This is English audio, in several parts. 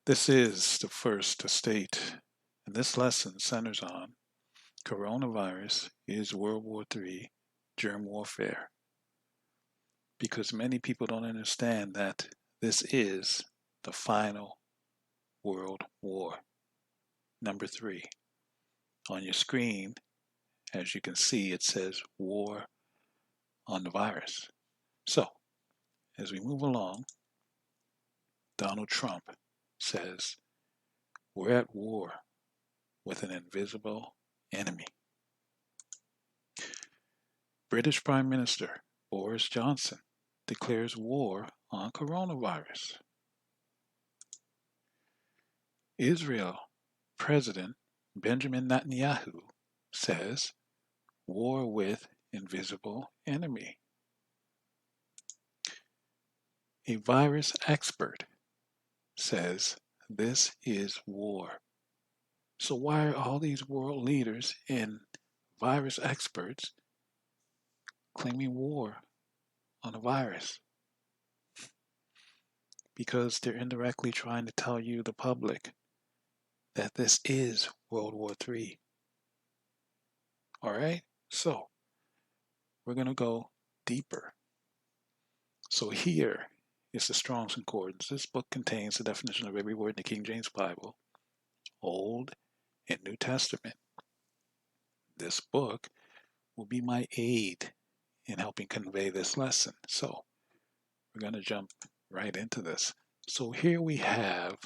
This is the first state, and this lesson centers on coronavirus is World War III germ warfare, because many people don't understand that this is the final World War, number three. On your screen, as you can see, it says war on the virus. So, as we move along, Donald Trump says, we're at war with an invisible enemy. British Prime Minister Boris Johnson declares war on coronavirus. Israel President Benjamin Netanyahu says, war with invisible enemy. A virus expert says, this is war. So why are all these world leaders and virus experts claiming war on a virus? Because they're indirectly trying to tell you, the public, that this is World War III. All right? So we're going to go deeper. So here is the Strong's Concordance. This book contains the definition of every word in the King James Bible, Old and New Testament. This book will be my aid in helping convey this lesson. So we're going to jump right into this. So here we have,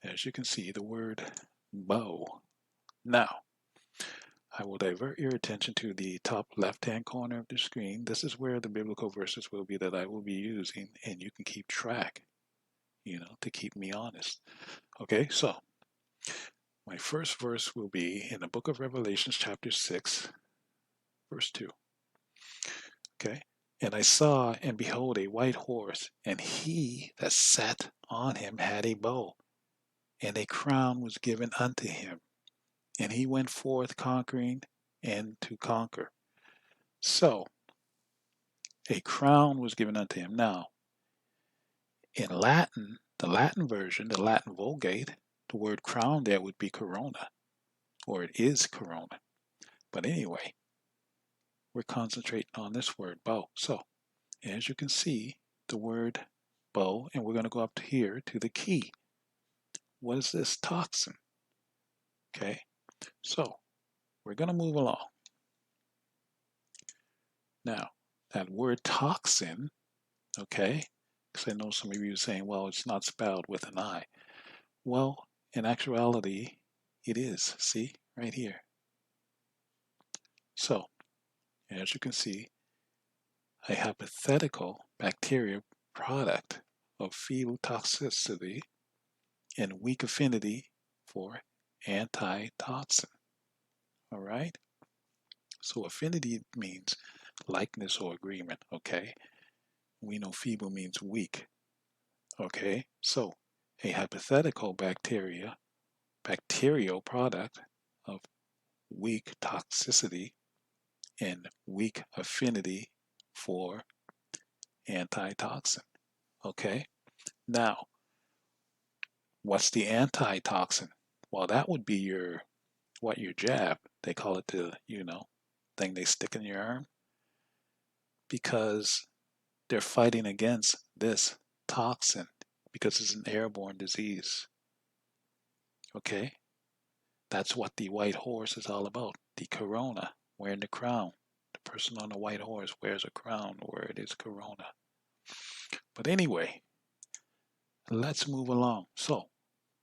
as you can see, the word bow. Now, I will divert your attention to the top left-hand corner of the screen. This is where the biblical verses will be that I will be using, and you can keep track, to keep me honest. Okay, so my first verse will be in the book of Revelations, chapter 6, verse 2. Okay, and I saw, and behold, a white horse, and he that sat on him had a bow, and a crown was given unto him, and he went forth conquering and to conquer. So, a crown was given unto him. Now, in Latin, the Latin version, the Latin Vulgate, the word crown there would be corona, or it is corona. But anyway, we're concentrating on this word, bow. So, as you can see, the word bow, and we're going to go up here to the key. What is this? Toxin. Okay, so we're going to move along. Now, that word toxin, okay, because I know some of you are saying, well, it's not spelled with an I. Well, in actuality, it is. See, right here. So, as you can see, a hypothetical bacteria product of feeble toxicity and weak affinity for antitoxin. All right? So affinity means likeness or agreement, okay? We know feeble means weak, okay? So a hypothetical bacterial product of weak toxicity and weak affinity for antitoxin, okay? Now, what's the antitoxin? Well, that would be your jab. They call it the, thing they stick in your arm, because they're fighting against this toxin because it's an airborne disease. Okay? That's what the white horse is all about. The corona, wearing the crown. The person on the white horse wears a crown where it is corona. But anyway, let's move along. So,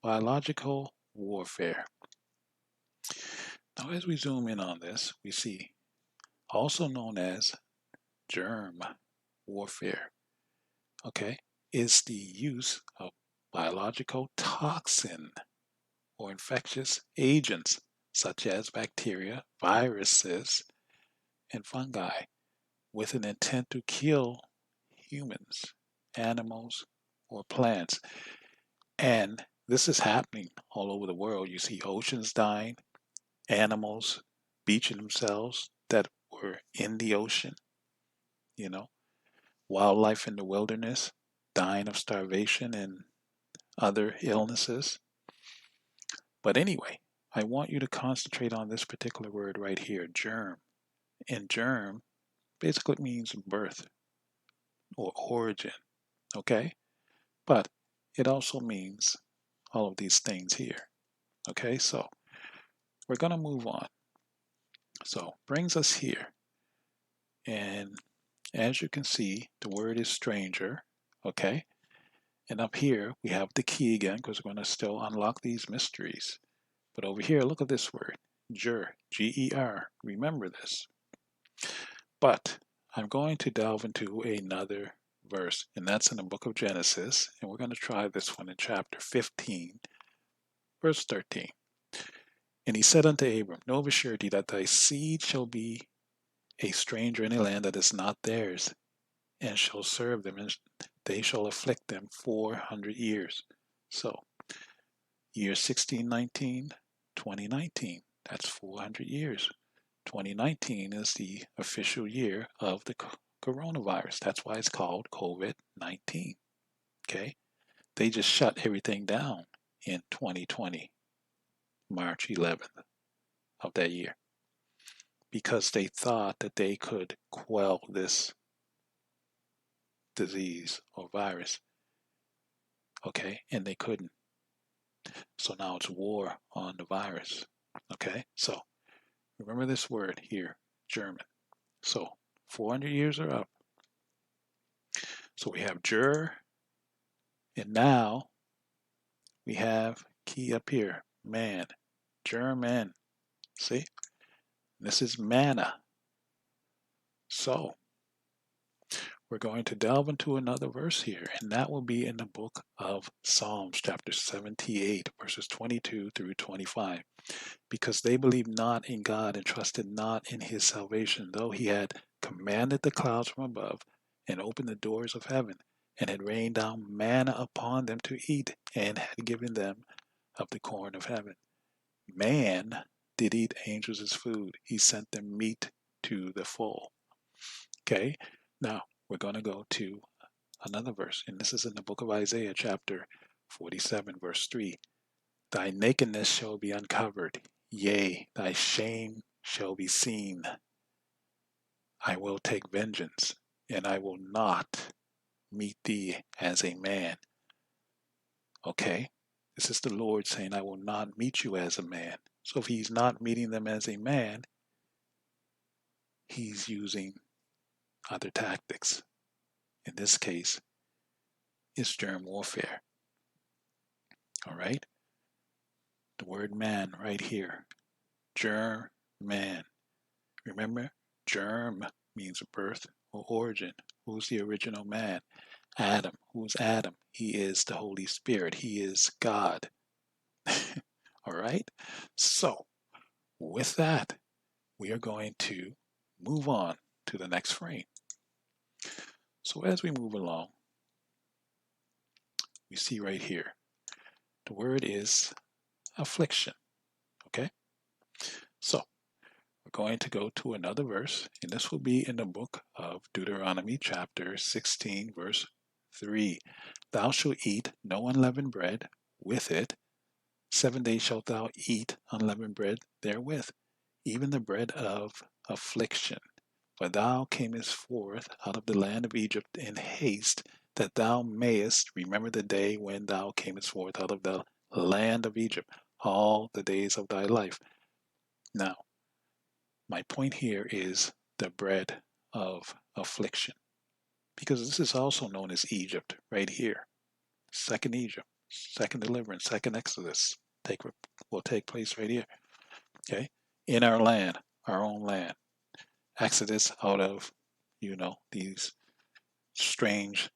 biological warfare. Now, as we zoom in on this, we see also known as germ warfare, okay, is the use of biological toxin or infectious agents such as bacteria, viruses, and fungi with an intent to kill humans, animals, or plants. And this is happening all over the world. You see oceans dying, animals beaching themselves that were in the ocean, you know, wildlife in the wilderness dying of starvation and other illnesses. But anyway, I want you to concentrate on this particular word right here, germ. And germ basically means birth or origin, okay? But it also means all of these things here, okay? So we're going to move on. So brings us here. And as you can see, the word is stranger, okay? And up here, we have the key again because we're going to still unlock these mysteries. But over here, look at this word, ger, G-E-R. Remember this. But I'm going to delve into another verse, and that's in the book of Genesis. And we're going to try this one in chapter 15, verse 13. And he said unto Abram, know of a surety that thy seed shall be a stranger in a land that is not theirs, and shall serve them, and they shall afflict them 400 years. So, year 1619, 2019, that's 400 years. 2019 is the official year of the coronavirus. That's why it's called COVID-19. Okay? They just shut everything down in 2020, March 11th of that year, because they thought that they could quell this disease or virus. Okay? And they couldn't. So now it's war on the virus. Okay? So remember this word here, German. So 400 years are up. So we have Ger, and now we have key up here, man, German. See? This is manna. So we're going to delve into another verse here, and that will be in the book of Psalms, chapter 78, verses 22 through 25. Because they believed not in God and trusted not in his salvation, though he had commanded the clouds from above and opened the doors of heaven, and had rained down manna upon them to eat, and had given them of the corn of heaven. Man did eat angels as food. He sent them meat to the full. Okay, now we're going to go to another verse, and this is in the book of Isaiah, chapter 47, verse 3. Thy nakedness shall be uncovered, yea, thy shame shall be seen. I will take vengeance, and I will not meet thee as a man. Okay, this is the Lord saying, I will not meet you as a man. So if he's not meeting them as a man, he's using other tactics. In this case, it's germ warfare. All right, the word man right here, germ man. Remember, germ means birth or origin. Who's the original man? Adam. Who's Adam? He is the Holy Spirit. He is God. All right? So, with that, we are going to move on to the next frame. So, as we move along, we see right here, the word is affliction. Okay? So, we're going to go to another verse, and this will be in the book of Deuteronomy, chapter 16, verse 3. Thou shalt eat no unleavened bread with it. 7 days shalt thou eat unleavened bread therewith, even the bread of affliction. For thou camest forth out of the land of Egypt in haste, that thou mayest remember the day when thou camest forth out of the land of Egypt, all the days of thy life. Now, my point here is the bread of affliction, because this is also known as Egypt right here. Second Egypt, second deliverance, second Exodus will take place right here. Okay, in our land, our own land. Exodus out of, these strange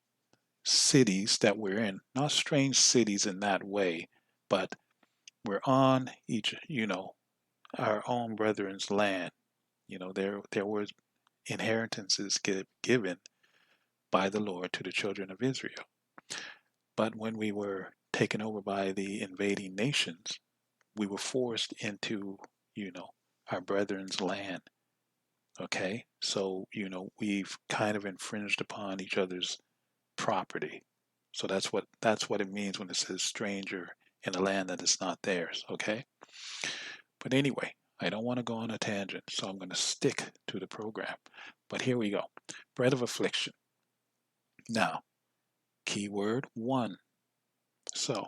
cities that we're in. Not strange cities in that way, but we're on each, our own brethren's land. There was inheritances given by the Lord to the children of Israel. But when we were taken over by the invading nations, we were forced into, our brethren's land. Okay? So, we've kind of infringed upon each other's property. So that's what it means when it says stranger in a land that is not theirs, okay? But anyway, I don't want to go on a tangent, so I'm going to stick to the program. But here we go. Bread of affliction. Now, keyword one. So,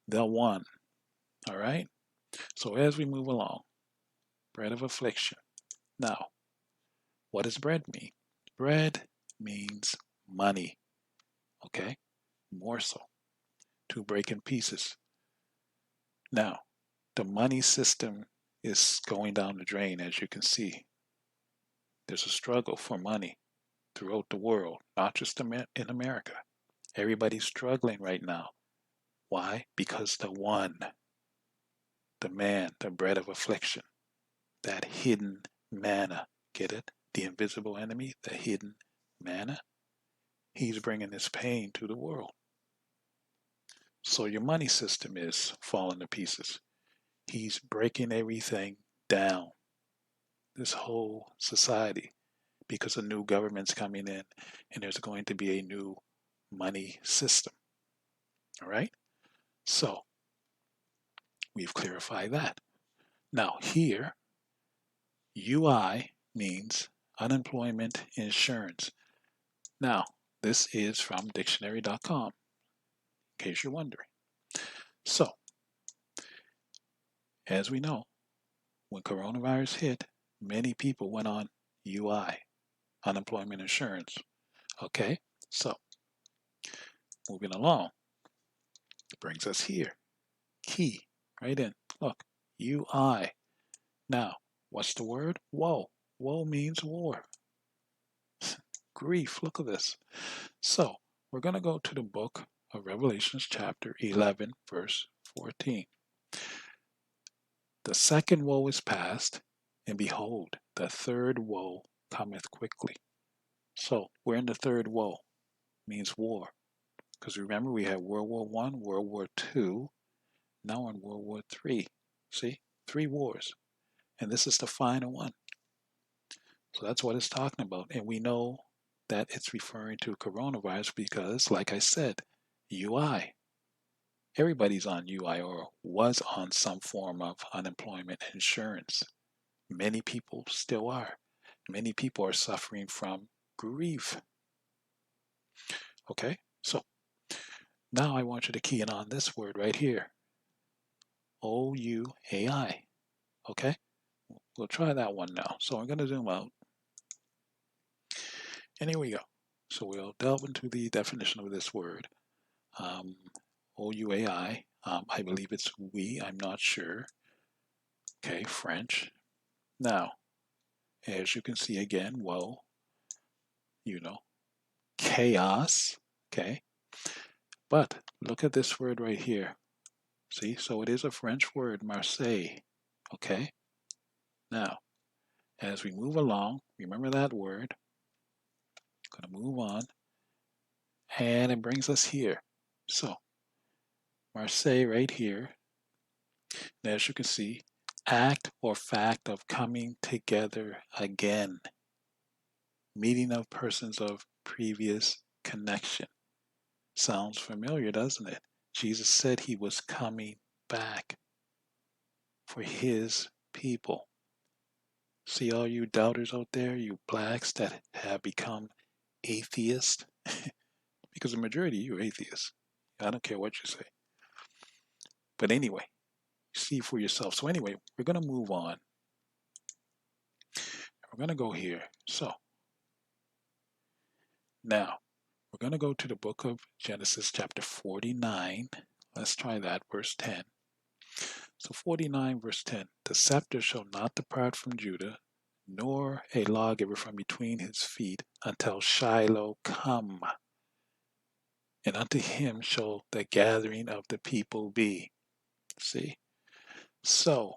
the one, all right? So as we move along, bread of affliction. Now, what does bread mean? Bread means money, okay? Morsel, to break in pieces. Now, the money system is going down the drain, as you can see. There's a struggle for money throughout the world, not just in America. Everybody's struggling right now. Why? Because the one, the man, the bread of affliction, that hidden manna, get it? The invisible enemy, the hidden manna, he's bringing this pain to the world. So your money system is falling to pieces. He's breaking everything down, this whole society, because a new government's coming in and there's going to be a new money system. All right? So we've clarified that. Now, here, UI means unemployment insurance. Now, this is from dictionary.com, in case you're wondering. So, as we know, when coronavirus hit, many people went on UI, unemployment insurance. Okay, so moving along, brings us here. Key, right in. Look, UI. Now, what's the word? Woe. Woe means war. Grief. Look at this. So, we're going to go to the book of Revelations, chapter 11, verse 14. The second woe is past, and behold, the third woe cometh quickly. So, we're in the third woe, means war. Because remember, we had World War I, World War II, now in World War III. See? 3 wars. And this is the final one. So that's what it's talking about. And we know that it's referring to coronavirus because, like I said, UI. Everybody's on UI or was on some form of unemployment insurance. Many people still are. Many people are suffering from grief. Okay? So now I want you to key in on this word right here. OUAI. Okay? We'll try that one now. So I'm going to zoom out. And here we go. So we'll delve into the definition of this word. OUAI. I believe it's we. I'm not sure. Okay, French. Now, as you can see again, woe, chaos. Okay. But look at this word right here. See, so it is a French word, Marseille. Okay. Now, as we move along, remember that word. Going to move on. And it brings us here. So, Marseille right here. And as you can see, act or fact of coming together again. Meeting of persons of previous connection. Sounds familiar, doesn't it? Jesus said he was coming back for his people. See all you doubters out there, you blacks that have become atheists? Because the majority of you are atheists. I don't care what you say. But anyway, see for yourself. So anyway, we're going to move on. We're going to go here. So now we're going to go to the book of Genesis chapter 49. Let's try that, verse 10. So 49 verse 10, the scepter shall not depart from Judah, nor a lawgiver from between his feet until Shiloh come. And unto him shall the gathering of the people be. See? So,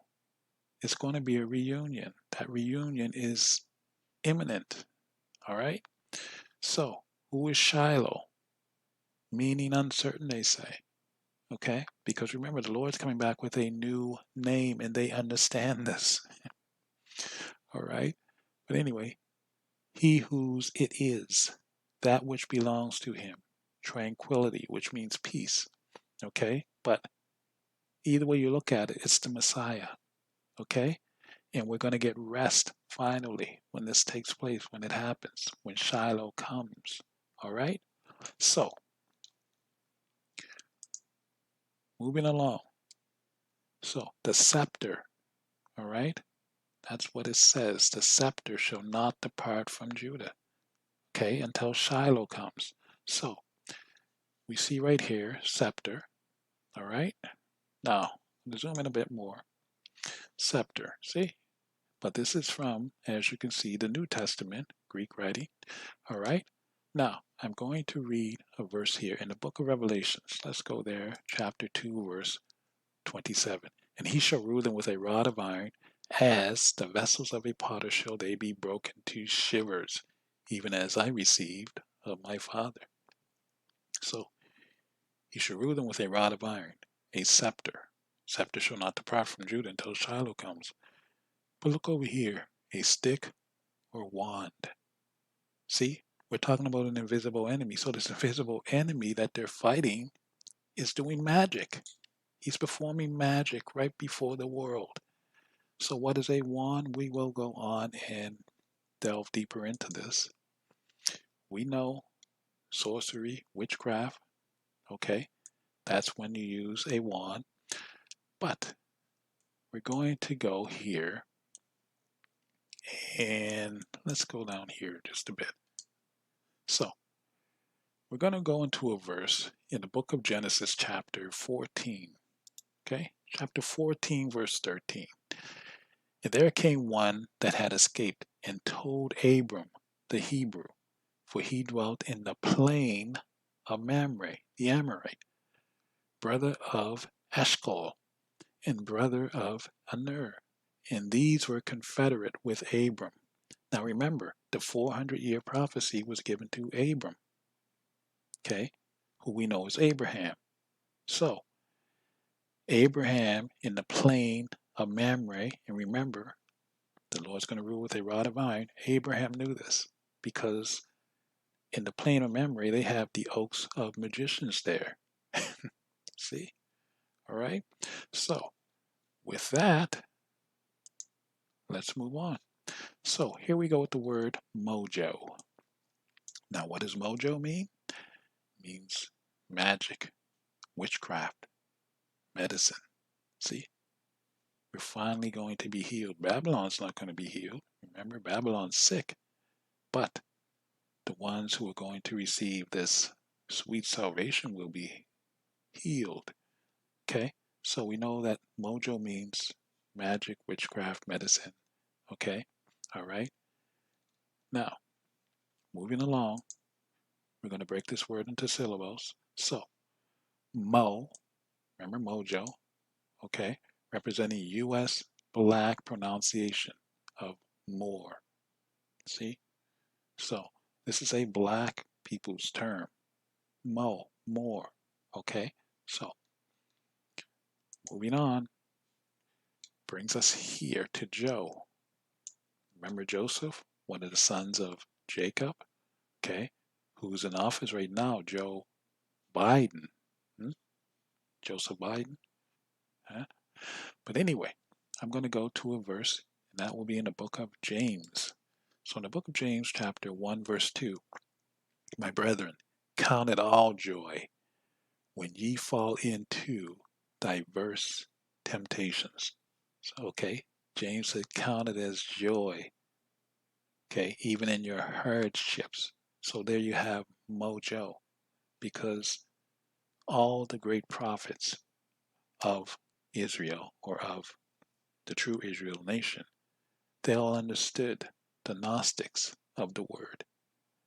it's going to be a reunion. That reunion is imminent. All right? So, who is Shiloh? Meaning uncertain, they say. Okay? Because remember, the Lord's coming back with a new name, and they understand this. All right? But anyway, he whose it is, that which belongs to him. tranquility, which means peace. Okay? But either way you look at it, it's the Messiah. Okay? And we're going to get rest finally when this takes place, when it happens, when Shiloh comes. All right? So, moving along. So, the scepter, all right? That's what it says. The scepter shall not depart from Judah, okay, until Shiloh comes. So, we see right here, scepter, all right? Now, let's zoom in a bit more. Scepter, see? But this is from, as you can see, the New Testament, Greek writing, all right? Now, I'm going to read a verse here in the book of Revelations. Let's go there, chapter 2, verse 27. And he shall rule them with a rod of iron, as the vessels of a potter shall they be broken to shivers, even as I received of my Father. So, he shall rule them with a rod of iron, a scepter. Scepter shall not depart from Judah until Shiloh comes. But look over here, a stick or wand. See, we're talking about an invisible enemy. So this invisible enemy that they're fighting is doing magic. He's performing magic right before the world. So what is a wand? We will go on and delve deeper into this. We know sorcery, witchcraft, okay? That's when you use a wand. But we're going to go here and let's go down here just a bit. So we're going to go into a verse in the book of Genesis chapter 14, okay? Chapter 14, verse 13. And there came one that had escaped and told Abram the Hebrew, for he dwelt in the plain of Mamre, the Amorite, brother of Eshcol, and brother of Aner. And these were confederate with Abram. Now remember, the 400-year prophecy was given to Abram, okay, who we know as Abraham. So, Abraham in the plain of Mamre, and remember, the Lord's going to rule with a rod of iron. Abraham knew this because in the plane of memory, they have the oaks of magicians there. See? All right? So, with that, let's move on. So, here we go with the word mojo. Now, what does mojo mean? It means magic, witchcraft, medicine. See? We're finally going to be healed. Babylon's not going to be healed. Remember, Babylon's sick. But the ones who are going to receive this sweet salvation will be healed. Okay? So we know that mojo means magic, witchcraft, medicine. Okay? All right? Now, moving along, we're going to break this word into syllables. So, mo, remember mojo, okay? Representing U.S. black pronunciation of more. See? So, this is a black people's term. Mo, more. Okay? So, moving on, brings us here to Joe. Remember Joseph, one of the sons of Jacob, okay, who's in office right now, Joe Biden. Hmm? Joseph Biden. Huh? But anyway, I'm going to go to a verse, and that will be in the book of James. So in the book of James, chapter 1, verse 2, my brethren, count it all joy when ye fall into diverse temptations. So, okay, James said, count it as joy, okay, even in your hardships. So there you have mojo, because all the great prophets of Israel, or of the true Israel nation, they all understood the Gnostics of the word.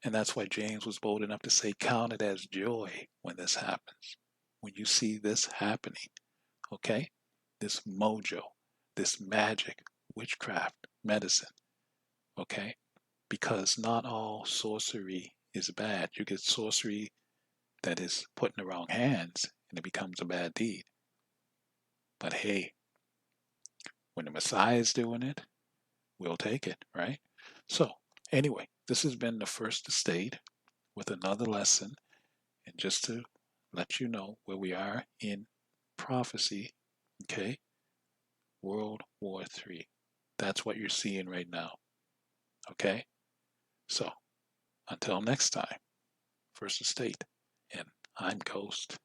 And that's why James was bold enough to say, count it as joy when this happens. When you see this happening, okay? This mojo, this magic, witchcraft, medicine, okay? Because not all sorcery is bad. You get sorcery that is put in the wrong hands and it becomes a bad deed. But hey, when the Messiah is doing it, we'll take it, right? So, anyway, this has been the first estate with another lesson And just to let you know where we are in prophecy, okay, World War III. That's what you're seeing right now, okay? So, until next time, First Estate, and I'm Ghost.